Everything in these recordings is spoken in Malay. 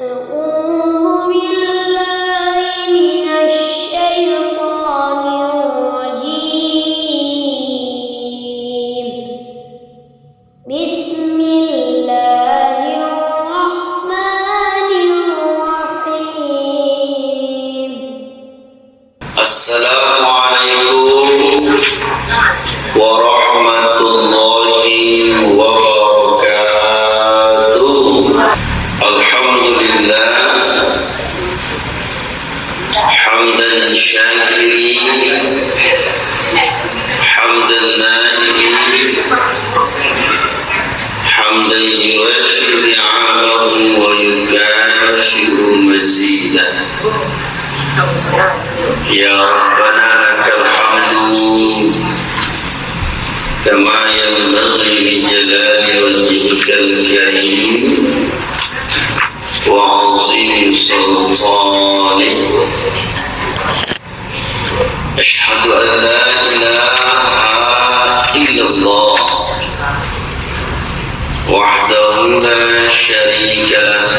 أعوذ بالله من الشيطان الرجيم. بسم الله الرحمن الرحيم. السلام عليكم ورحمة الله وبركاته. الحمد لله حمدا شاكرين حمدا نائمين حمدا يوافي نعمه ويكافئ مزيدا. يا ربنا لك الحمد كما ينبغي لجلال وجهك الكريم وعظيم سلطانك. أشهد أن لا إله إلا الله وحده لا شريك له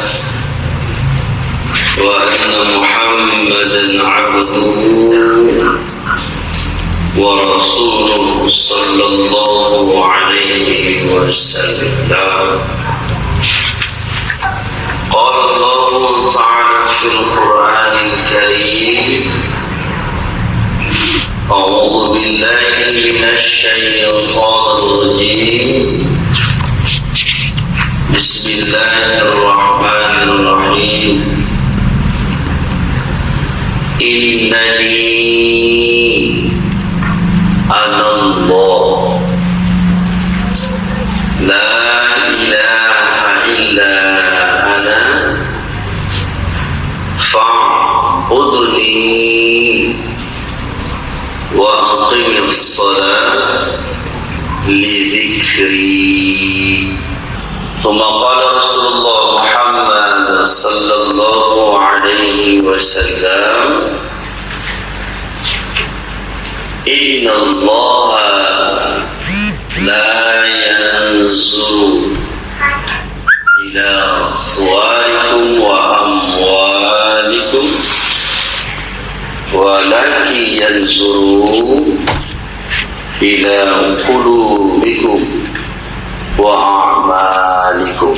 وأن محمدا عبده ورسوله صلى الله عليه وسلم. قال الله تعالى في القرآن الكريم: أعوذ بالله من الشيطان الرجيم. بسم الله الرحمن الرحيم. إنني أنا الله لا إله إلا أنا فاعبدني وأقم الصلاة لذكري. ثم قال رسول الله محمد صلى الله عليه وسلم: إن الله لا ينظر إلى صوركم وأموالكم ولكن ينظر إلى قلوبكم وأعمالكم.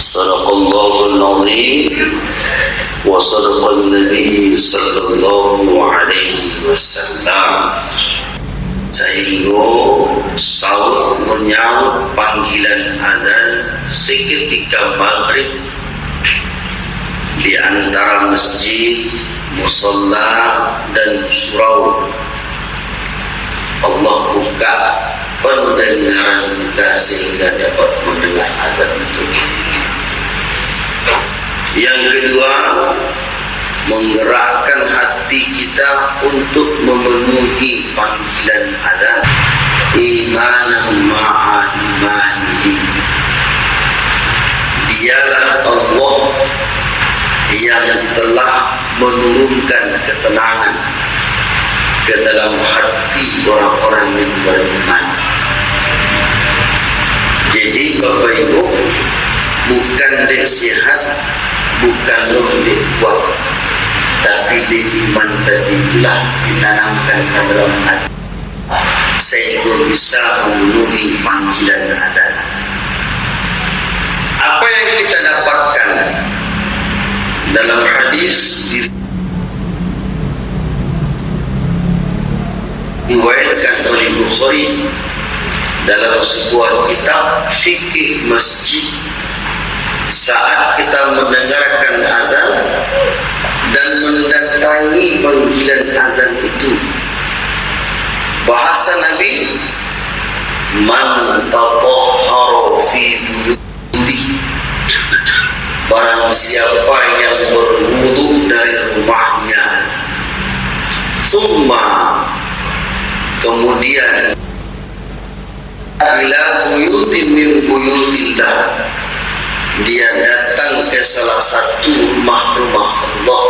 صدق الله العظيم وصدق النبي صلى الله عليه wasallam. Sehingga sahut menyahut panggilan azan seketika maghrib di antara masjid, musalla dan surau. Allah buka pendengaran kita sehingga dapat mendengar azan itu. Yang kedua, menggerakkan hati kita untuk memenuhi panggilan azan. Imanan ma'a imani. Dialah Allah yang telah menurunkan ketenangan ke dalam hati orang-orang yang beriman. Jadi Bapak Ibu, bukan dia sihat, bukan loh dia kuat, tapi dia iman tadi itulah ditanamkan ke dalam hati sehingga bisa memenuhi panggilan azan. Apa yang kita dapatkan dalam hadis diriwayatkan oleh Bukhari dalam sebuah kitab fikih masjid, saat kita mendengarkan azan dan mendatangi panggilan azan itu, bahasa Nabi, man tatahhara fi buyuti, barang siapa yang berwudu dari rumahnya, summa, kemudian ila buyutin min buyutillah, dia datang ke salah satu rumah-rumah Allah.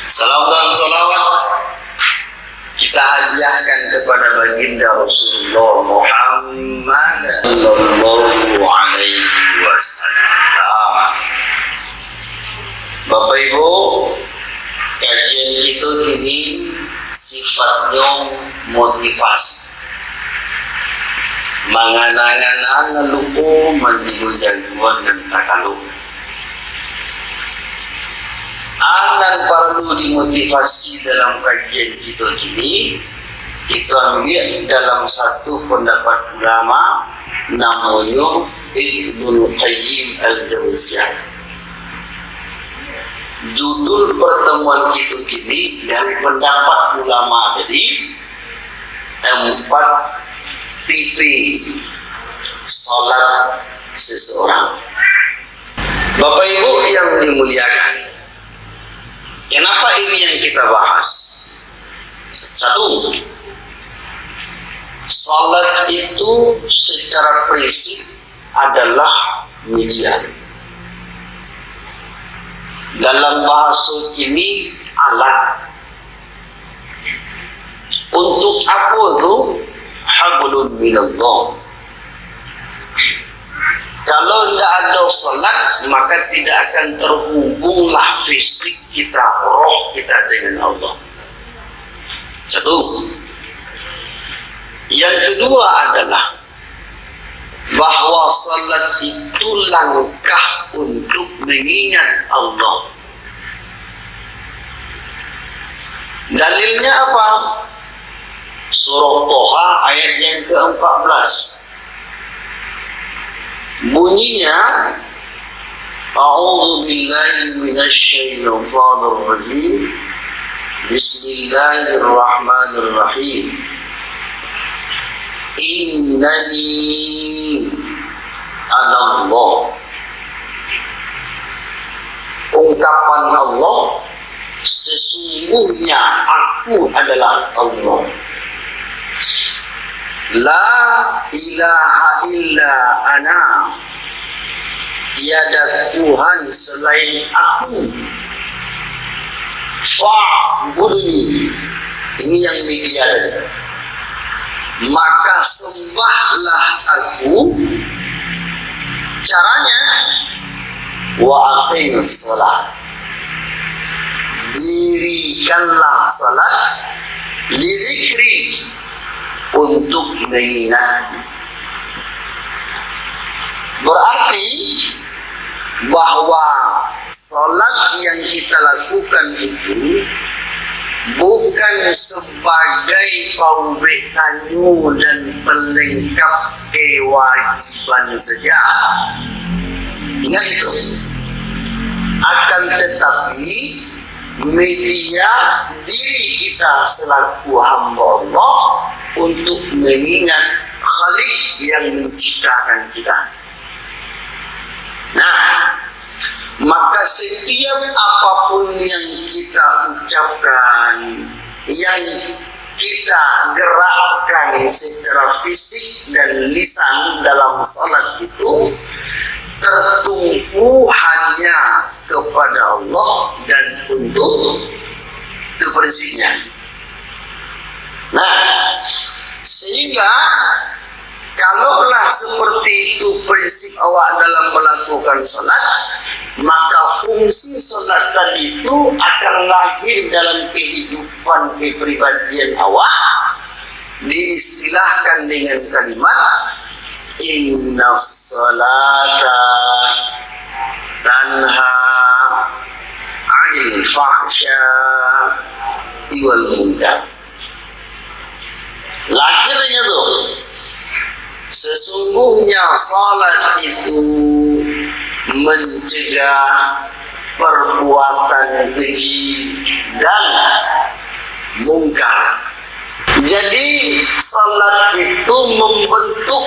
Salam dan salawat kita hadiahkan kepada baginda Rasulullah Muhammad sallallahu alaihi wasallam. Bapak Ibu, kajian kita ini sifatnya motivasi. Mangana-ngana lupa mendigo jagoan dan takalu. Anak perlu dimotivasi dalam kajian kita ini. Kita ambil dalam satu pendapat ulama namanya Ibnu Qayyim Al-Jauziyah. Judul pertemuan kita ini dari pendapat ulama tadi 4 tipe salat seseorang. Bapak Ibu yang dimuliakan, kenapa ini yang kita bahas? Satu, salat itu secara prinsip adalah media. Dalam bahasa ini alat. Untuk apa itu? Hablun minallah. Kalau tidak ada salat, maka tidak akan terhubunglah fisik kita, roh kita dengan Allah. Satu. Yang kedua adalah bahwa salat itu langkah untuk mengingat Allah. Dalilnya apa? Surah Toha ayat yang ke-14. Bunyinya, A'udzu billahi minasyaitonir rajim. Bismillahirrahmanirrahim. Innani anallah. Ungkapan Allah, sesungguhnya aku adalah Allah. La ilaha illa ana. Tiada Tuhan selain aku. Fa'budni. Ini yang media. Maka sembahlah aku. Caranya, wa aqimus salat. Dirikanlah salat lidzikri, untuk mengingat. Berarti bahwa salat yang kita lakukan itu bukan sebagai pawaitannya dan pelengkap kewajiban saja. Ingat itu. Akan tetapi media diri kita selaku hamba Allah untuk mengingat Khalik yang menciptakan kita. Nah, maka setiap apapun yang kita ucapkan, yang kita gerakkan secara fisik dan lisan dalam salat itu tertumpu hanya kepada Allah dan untuk itu prinsipnya. Nah, sehingga kalaulah seperti itu prinsip awak dalam melakukan salat, maka fungsi salat tadi itu akan lahir dalam kehidupan kepribadian awak, diistilahkan dengan kalimat inna salata tanha 'anil fahsya'i wal munkar. Lahirnya tuh, sesungguhnya salat itu mencegah perbuatan keji dan mungkar. Jadi salat itu membentuk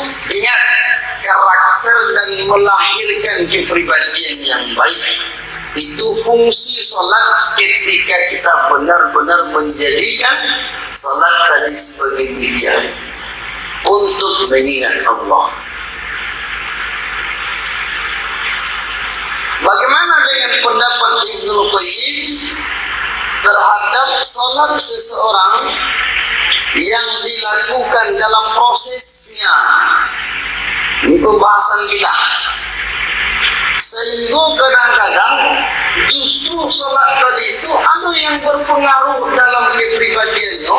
karakter dan melahirkan kepribadian yang baik. Itu fungsi salat ketika kita benar-benar menjadikan salat tadi sebagai media untuk mengingat Allah. Bagaimana dengan pendapat Ibnu Qayyim terhadap salat seseorang yang dilakukan dalam prosesnya Ini pembahasan kita. Sehingga kadang-kadang justru sholat tadi itu ada yang berpengaruh dalam kepribadiannya,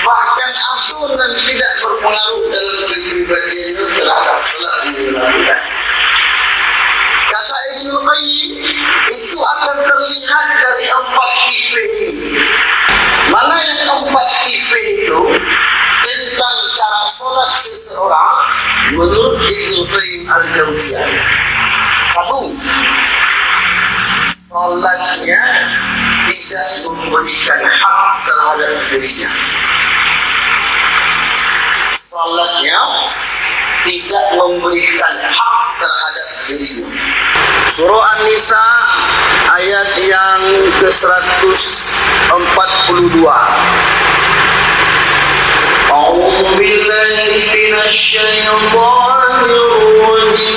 bahkan ada dan tidak berpengaruh dalam kepribadiannya terhadap sholat yang dilakukan. Kata Ibnu Qayyim, itu akan terlihat dari 4 tipe ini. Mana yang 4 tipe itu tentang cara sholat seseorang menurut Ibnu Qayyim al-Jauziyah. 1. Sholatnya tidak memberikan hak terhadap dirinya. Sholatnya tidak memberikan hak terhadap dirinya. Surah An-Nisa ayat yang ke-142. A'udzu billahi minasy syaithanir rajim.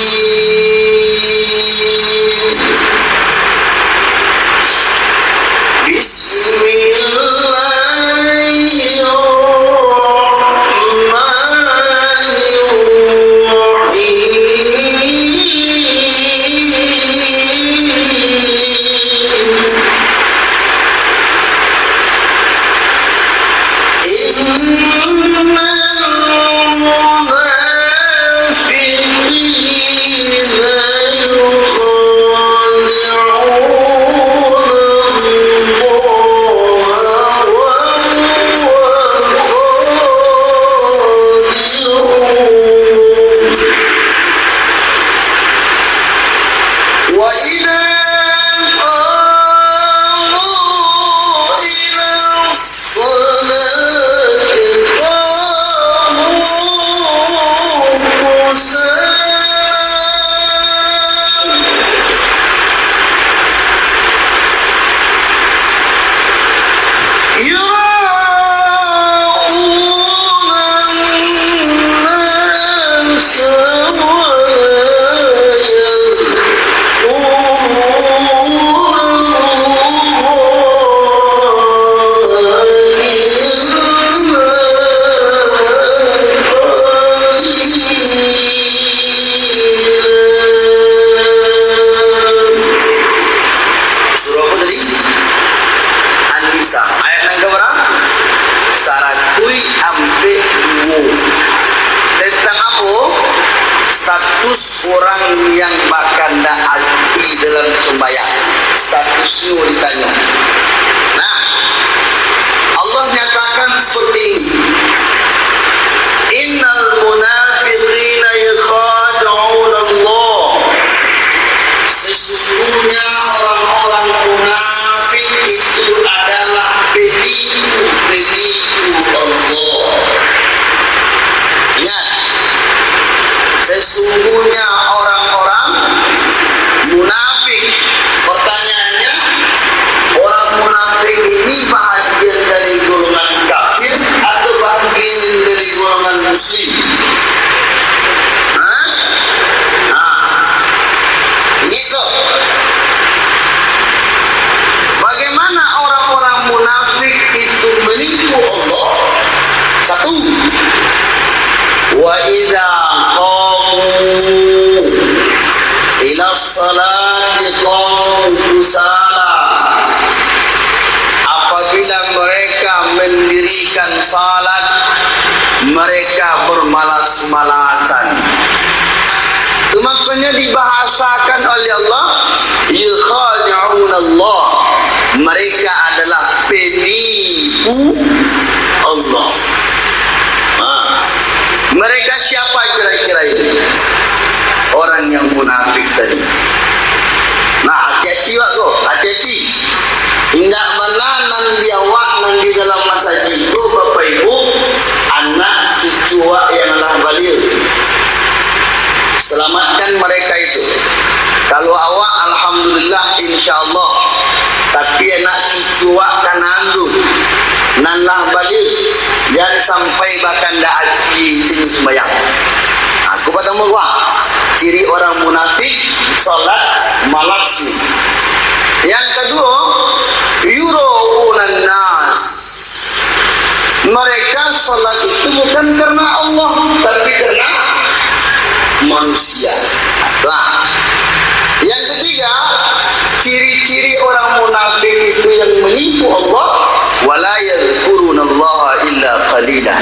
Status orang yang bakal hati dalam sembahyang, statusnya ditanya. Nah, Allah nyatakan seperti ini. Innal munafiqina yakhada'una Allah. Sesungguhnya orang-orang munafik itu adalah penipu Allah. Ingat, sesungguhnya orang-orang munafik. Pertanyaannya, orang munafik ini bahagian dari golongan kafir atau bahagian dari golongan muslim? Ini tuh. Bagaimana orang-orang munafik itu menipu Allah? 1. Wa idza ila salati qamu kusala. Apabila mereka mendirikan salat, mereka bermalas-malasan. Itu maknanya dibahasakan oleh Allah, yakhada'un Allah. Mereka adalah penipu Allah. Mereka siapa kira-kira ini? Orang yang munafik tadi. Nah, hati-hati waktu, hati-hati. Tidak menanan dia wak di dalam masa itu, Bapak Ibu, anak cucu yang lah balik. Selamatkan mereka itu. Kalau awak, alhamdulillah, insyaAllah. Tapi anak cucu kan andung, nanlah balik. Jangan sampai bahkan dah hati sini sembahyang. Aku patang bahwa ciri orang munafik salat malas. Yang kedua, yuraunan nas. Mereka salat itu bukan karena Allah, tapi karena manusia. Nah, yang ketiga, ciri-ciri orang munafik itu yang menipu Allah, wala yadhkurunallaha illa qalila.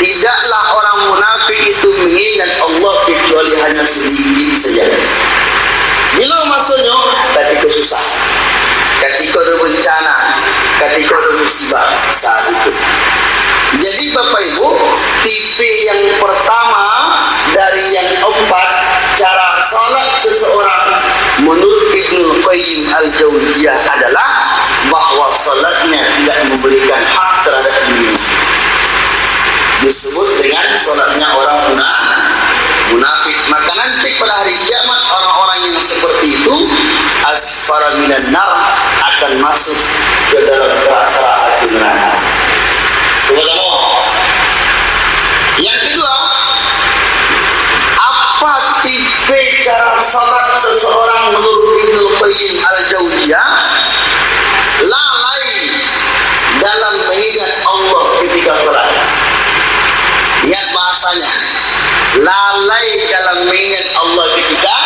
Tidaklah orang munafik itu mengingat Allah kecuali hanya sedikit saja. Bila maksudnya? Ketika susah, ketika ada bencana, ketika ada musibah, saat itu. Jadi Bapak Ibu, tipe yang pertama dari yang empat cara salat seseorang menurut Ibnu Qayyim Al-Jauziyah adalah bahwa salatnya tidak memberikan hak terhadap dirinya. Disebut dengan salatnya orang munafik. Maka nanti pada hari kiamat orang-orang yang seperti itu asfara minan nar, akan masuk ke dalam kerak-kerak api neraka. Yang kedua, apa tipe cara salat seseorang menurut Ibnu Qayyim Al-Jauziyah? Lalai dalam mengingat Allah ketika salat. Ingat bahasanya, lalai dalam mengingat Allah ketika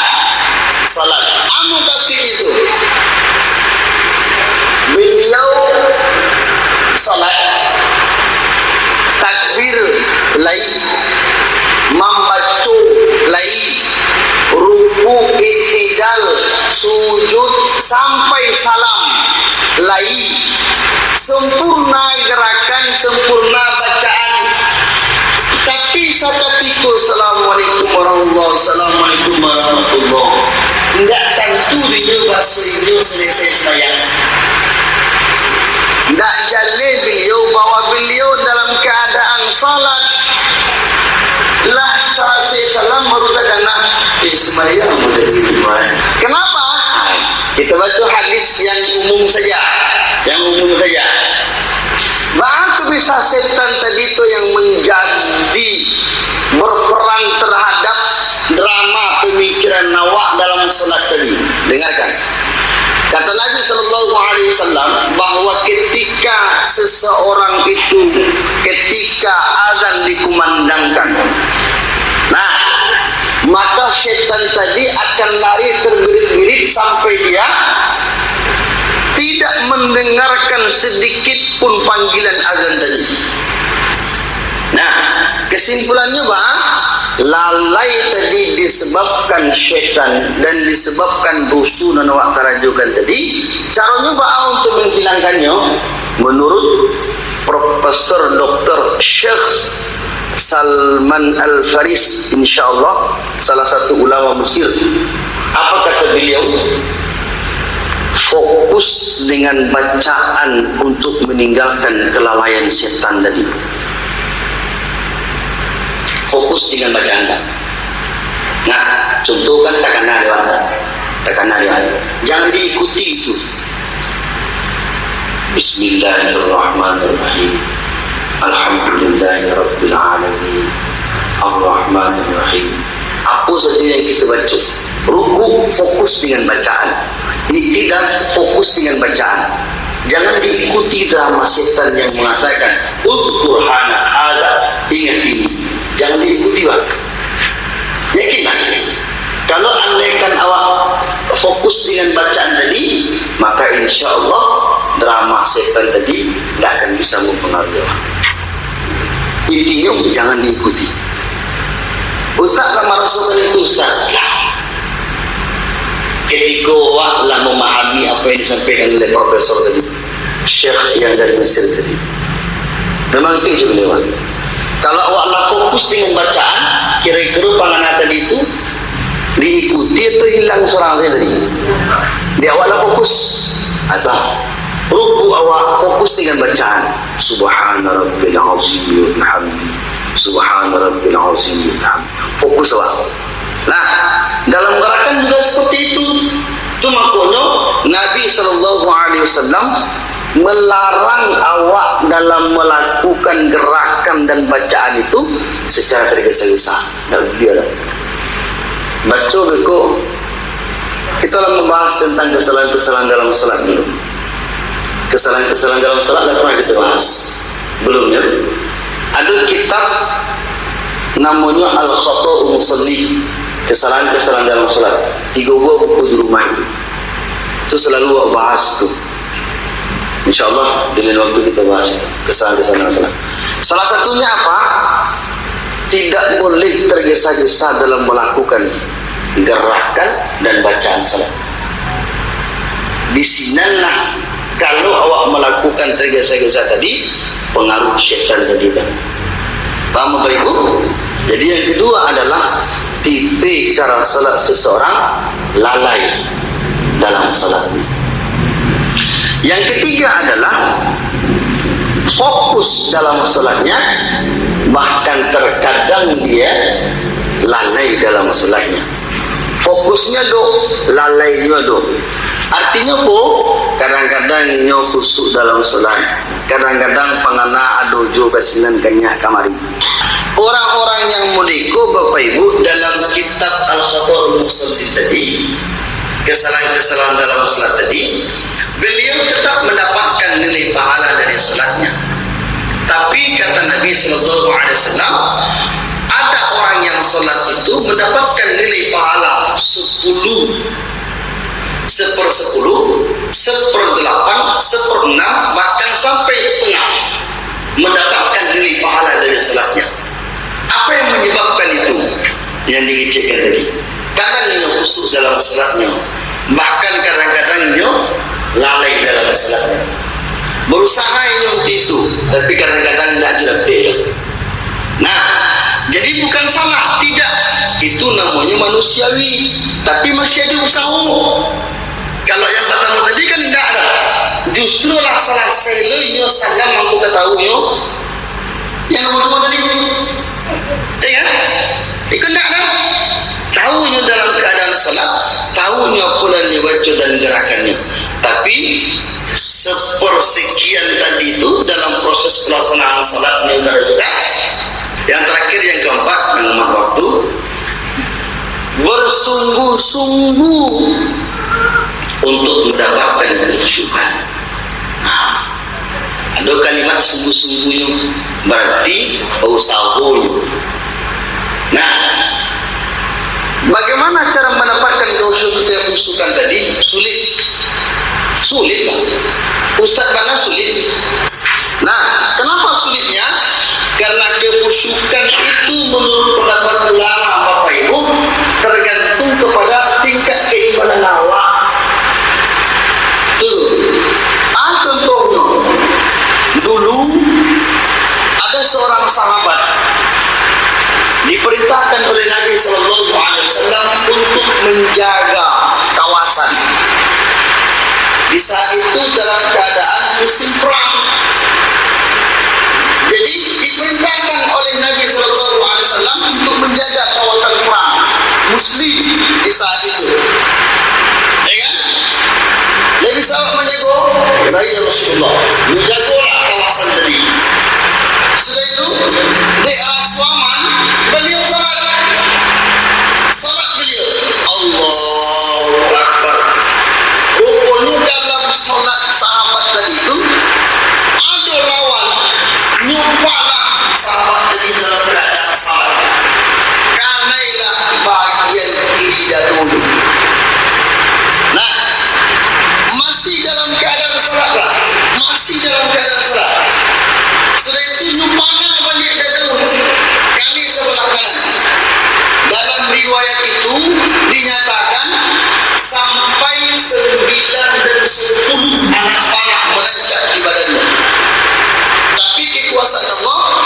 salat. Anu kasih itu, beliau salat, takbir lain, membaca lain, ruku, i'tidal, sujud sampai salam lain, sempurna gerakan, sempurna bacaan. Tapi seketika assalamualaikum warahmatullahi, assalamualaikum warahmatullahi, tidak tentu dia bahasa dia selesai sembahyang. Tak jalin beliau bahwa beliau dalam keadaan salat lah selesai salam baru kena sembahyang menjadi iman. Kenapa? Kita baca hadis yang umum saja. Bagaimana bisa setan tadi itu yang menjadi berperan terhadap drama pemikiran nawak dalam salat tadi? Dengarkan. Kata Nabi SAW bahwa ketika seseorang itu, ketika azan dikumandangkan, nah, maka syaitan tadi akan lari terbirit-birit sampai dia tidak mendengarkan sedikit pun panggilan azan tadi. Nah, kesimpulannya bah, lalai tadi disebabkan syaitan dan disebabkan rusuh dan awak kerajukan tadi. Caranya bah untuk menghilangkannya menurut Profesor Dr. Syekh Salman Al-Faris, insyaallah salah satu ulama Mesir. Apa kata beliau? Fokus dengan bacaan untuk meninggalkan kelalaian setan tadi. Fokus dengan bacaan. Nah, contoh kan tekanan dia. Jangan diikuti itu. Bismillahirrahmanirrahim. Alhamdulillahirabbil alamin. Arrahmanirrahim. Apa saja yang kita baca. Ruku fokus dengan bacaan. Tidak fokus dengan bacaan. Jangan diikuti drama setan yang mengatakan udhkur hana hada, ingat ini. Jangan diikuti Pak. Yakinlah, kalau andaikan awak fokus dengan bacaan tadi, maka insya Allah drama setan tadi tidak akan bisa mempengaruhi awak. Intinya jangan diikuti. Ustaz lama Rasulullah itu Ustaz, ketika awak lah memahami apa yang disampaikan oleh Profesor tadi, Syekh yang dari Mesir tadi, memang itu je beliau. Kalau awak lah fokus dengan bacaan, kira-kira panganan tadi itu diikuti atau hilang seorang saya tadi. Dia awak lah fokus atau ruku awak fokus dengan bacaan. Subhana rabbil azim wa bihamdi. Subhana rabbil azim wa bihamdi. Fokus awak. Nah, dalam gerakan juga seperti itu. Cuma kono Nabi SAW melarang awak dalam melakukan gerakan dan bacaan itu secara tergesa-gesa. Tak biar. Baca beko. Kita lah membahas tentang kesalahan-kesalahan dalam salat dulu. Kesalahan-kesalahan dalam salat dah pernah kita bahas. Belumnya ada kitab namanya al-khata'u musalli, kesalahan-kesalahan dalam salat. 3 buku di rumah itu selalu aku bahas itu. InsyaAllah dengan waktu kita bahas itu, kesalahan-kesalahan dalam salat. Salah satunya apa? Tidak boleh tergesa-gesa dalam melakukan gerakan dan bacaan salat. Bisinalah kalau awak melakukan tergesa-gesa tadi, pengaruh syaitan tadi kan. Paham Bapak Ibu? Jadi yang kedua adalah tipe cara salat seseorang lalai dalam salatnya. Yang ketiga adalah fokus dalam salatnya, bahkan terkadang dia lalai dalam salatnya. Fokusnya lalainya artinya kadang-kadang nyo khusyuk dalam salat, kadang-kadang pangana adojo kasinan kanyak kamari. Orang-orang yang modeko Bapak Ibu dalam kitab Al-Khata'ul Musalli tadi, kesalahan-kesalahan dalam salat tadi, beliau tetap mendapatkan nilai pahala dari salatnya. Tapi kata Nabi sallallahu alaihi wasallam, ada orang yang salat itu mendapatkan nilai pahala 10, 1/10, 1/8, 1/6, bahkan sampai setengah mendapatkan nilai pahala dari salatnya. Apa yang menyebabkan itu? Yang dikecilkan tadi. Kadang nyo khusyuk dalam salatnya, bahkan kadang-kadang nyo lalai dalam salatnya. Berusaha nyo itu, tapi kadang-kadang tidak jelas. Nah, jadi bukan salah, tidak. Itu namanya manusiawi, tapi masih ada usaha. Kalau yang pertama tadi kan tidak ada. Justru lah salah seloyo saja mampu ketahui yang nomor 2 tadi. Ya kan? Itu tidak ada. Tahunya dalam keadaan salat, tahunya pula dibaca dan gerakannya. Tapi sepersekian tadi itu dalam proses pelaksanaan salatnya juga. Yang terakhir, yang keempat, menghemat waktu, bersungguh-sungguh untuk mendapatkan kesyukuran. Ada kalimat sungguh-sungguhnya, berarti usahanya. Nah, bagaimana cara mendapatkan kesyukuran tadi? Sulit lah. Ustaz mana sulit? Nah, kenapa sulitnya? Karena kekhusyukan itu menurut pendapat ulama Bapak Ibu tergantung kepada tingkat keimanan awak. Contohnya, dulu ada seorang sahabat diperintahkan oleh Nabi Sallallahu Alaihi Wasallam untuk menjaga kawasan. Di saat itu dalam keadaan musim perang. Jadi diperintahkan oleh Nabi Sallallahu Alaihi Wasallam untuk menjaga kawasan perang Muslim di saat itu. Ya kan? Nabi sahabat menjaga, ya Rasulullah, menjagalah kawasan tadi. Setelah itu di aswaman beliau salat beliau Allahu Akbar. Rupanya dalam salat sahabat tadi itu ada lawan nyumpana sahabat tadi dalam keadaan salat. Kanailah bagian kiri dahulu. Nah, masih dalam keadaan salat, masih dalam keadaan salat. Sudah itu nyumpana balik dahulu kali sebelah kanan. Dalam riwayat itu dinyatakan sampai 9 dan 10 anak panah menancap di badannya. Tapi kekuasaan Allah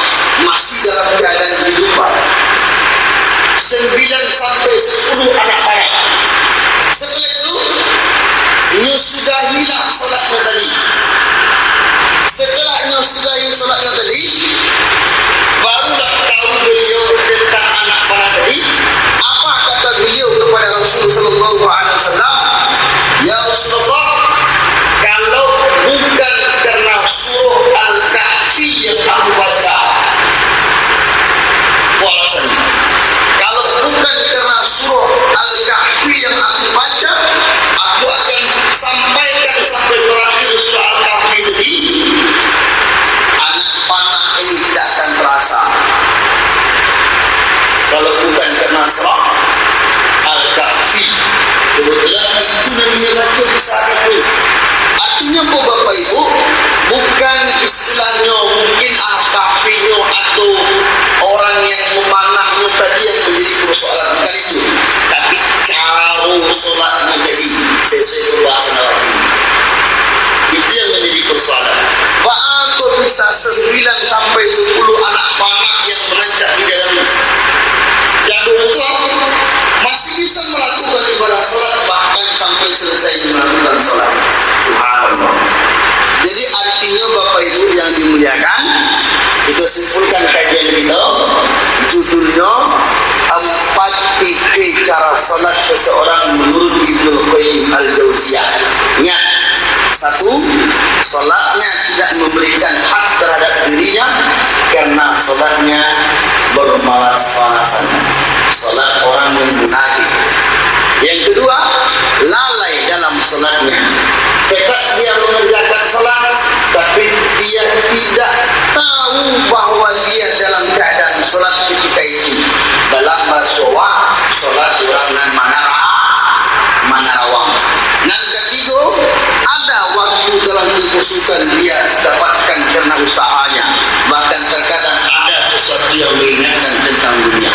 masih dalam keadaan kehidupan. 9 sampai 10 anak panah. Setelah itu ini sudah hilang salatnya tadi. Setelah ini sudah hilang salatnya tadi, barulah tahu beliau tentang anak panah tadi. Apa kata beliau kepada Rasulullah Sallallahu Alaihi Wasallam? Ya Rasulullah, kalau bukan karena surah Al-Kahfi yang aku baca, alasannya, kalau bukan karena surah Al-Kahfi yang aku baca, aku akan sampaikan sampai terakhir surah Al-Kahfi tadi, anak panah ini tidak akan terasa. Nasrah Al-Kahfi. Kebetulan itu Nabi baca di saat itu. Artinya apa Bapak Ibu? Bukan istilahnya mungkin Al-Kahfinya atau orang yang memanahnya tadi yang menjadi persoalan, bukan itu. Tapi cara solatnya jadi sesuai bahasa Nabi. Itu yang menjadi persoalan. Apa bisa 9 sampai 10 anak panah yang menancap di dalam yang dulu itu masih bisa melakukan ibadah sholat bahkan sampai selesai melakukan sholat. Subhanallah. Jadi artinya Bapak Ibu yang dimuliakan, kita simpulkan kajian kita, judulnya 4 tipe cara sholat seseorang menurut Ibnu Qayyim Al-Jauziyah. Ingat, 1, sholatnya tidak memberikan hak terhadap dirinya karena sholatnya bermalas-malasan. Sholat orang yang munafik. Yang kedua, lalai dalam sholatnya. Tetap dia mengerjakan sholat, tapi dia tidak tahu bahwa dia dalam keadaan sholat ketika itu. Dalam bahasa sholat orang nan manarawang. Dan ketiga, ada waktu dalam kekusukan dia dapatkan karena usahanya. Bahkan terkadang ada sesuatu yang mengingatkan tentang dunia.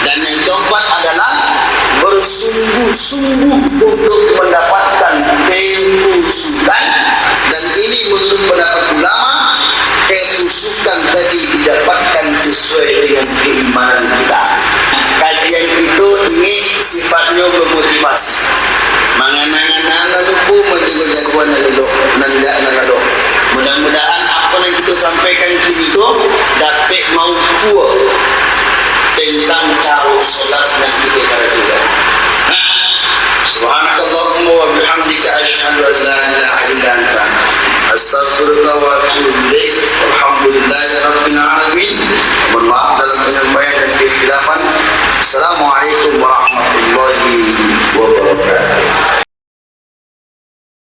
Dan yang keempat adalah bersungguh-sungguh untuk mendapatkan kekhusukan. Dan ini menurut pendapat ulama, kekhusukan tadi didapatkan sesuai dengan keimanan kita. Kajian itu ini sifatnya memotivasi. Mangan-mangan lupa menjaga-jagoan nanda. Mudah-mudahan apa yang kita sampaikan kini itu dapat mampu tentang cara